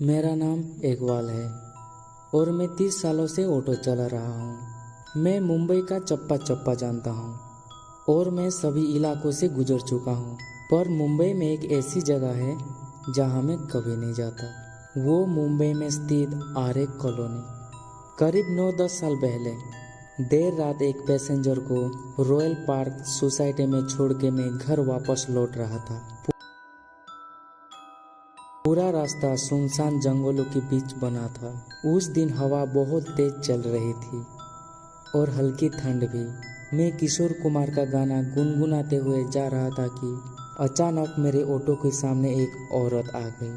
मेरा नाम इकबाल है और मैं 30 सालों से ऑटो चला रहा हूँ। मैं मुंबई का चप्पा चप्पा जानता हूँ और मैं सभी इलाकों से गुजर चुका हूँ, पर मुंबई में एक ऐसी जगह है जहाँ मैं कभी नहीं जाता। वो मुंबई में स्थित आरे कॉलोनी। करीब 9-10 साल पहले देर रात एक पैसेंजर को रॉयल पार्क सोसाइटी में छोड़ के मैं घर वापस लौट रहा था। पूरा रास्ता सुनसान जंगलों के बीच बना था। उस दिन हवा बहुत तेज चल रही थी और हल्की ठंड भी। मैं किशोर कुमार का गाना गुनगुनाते हुए जा रहा था कि अचानक मेरे ऑटो के सामने एक औरत आ गई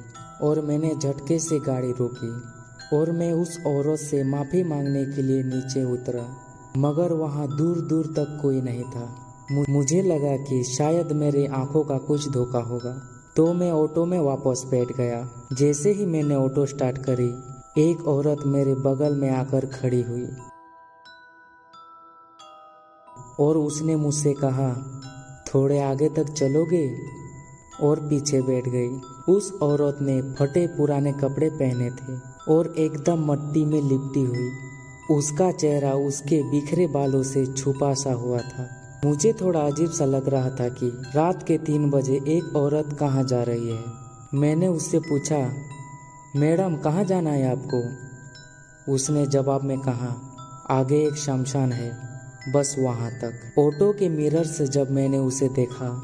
और मैंने झटके से गाड़ी रोकी और मैं उस औरत से माफ़ी मांगने के लिए नीचे उतरा, मगर वहाँ दूर दूर तक कोई नहीं था। मुझे लगा कि शायद मेरी आंखों का कुछ धोखा होगा, तो मैं ऑटो में वापस बैठ गया। जैसे ही मैंने ऑटो स्टार्ट करी, एक औरत मेरे बगल में आकर खड़ी हुई और उसने मुझसे कहा, थोड़े आगे तक चलोगे? और पीछे बैठ गई। उस औरत ने फटे पुराने कपड़े पहने थे और एकदम मिट्टी में लिपटी हुई। उसका चेहरा उसके बिखरे बालों से छुपा सा हुआ था। मुझे थोड़ा अजीब सा लग रहा था कि रात के 3 बजे एक औरत कहाँ जा रही है। मैंने उससे पूछा, मैडम कहाँ जाना है आपको? उसने जवाब में कहा, आगे एक शमशान है, बस वहाँ तक। ऑटो के मिरर से जब मैंने उसे देखा,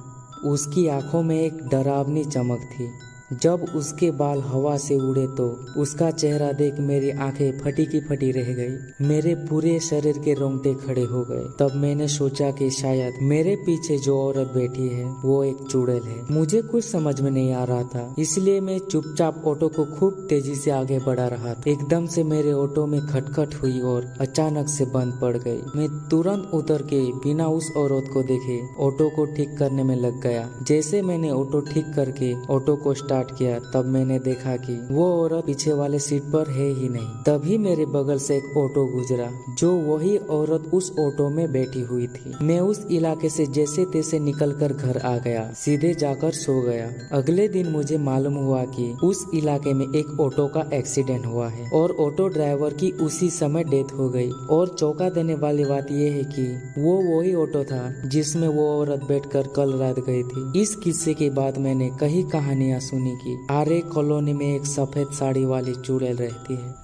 उसकी आंखों में एक डरावनी चमक थी। जब उसके बाल हवा से उड़े तो उसका चेहरा देख मेरी आंखें फटी की फटी रह गई। मेरे पूरे शरीर के रोंगटे खड़े हो गए। तब मैंने सोचा कि शायद मेरे पीछे जो औरत बैठी है वो एक चुड़ैल है। मुझे कुछ समझ में नहीं आ रहा था, इसलिए मैं चुपचाप ऑटो को खूब तेजी से आगे बढ़ा रहा था। एकदम से मेरे ऑटो में खटखट हुई और अचानक से बंद पड़ गई। मैं तुरंत उतर के बिना उस औरत को देखे ऑटो को ठीक करने में लग गया। जैसे मैंने ऑटो ठीक करके ऑटो को स्टार्ट किया, तब मैंने देखा कि वो औरत पीछे वाले सीट पर है ही नहीं। तभी मेरे बगल से एक ऑटो गुजरा, जो वही औरत उस ऑटो में बैठी हुई थी। मैं उस इलाके से जैसे तैसे निकलकर घर आ गया, सीधे जाकर सो गया। अगले दिन मुझे मालूम हुआ कि उस इलाके में एक ऑटो का एक्सीडेंट हुआ है और ऑटो ड्राइवर की उसी समय डेथ हो गई। और चौंका देने वाली बात यह है कि वो वही ऑटो था जिसमें वो औरत बैठकर कल रात गई थी। इस किस्से के बाद मैंने कई कहानियां सुनी कि आरे कॉलोनी में एक सफेद साड़ी वाली चुड़ैल रहती है।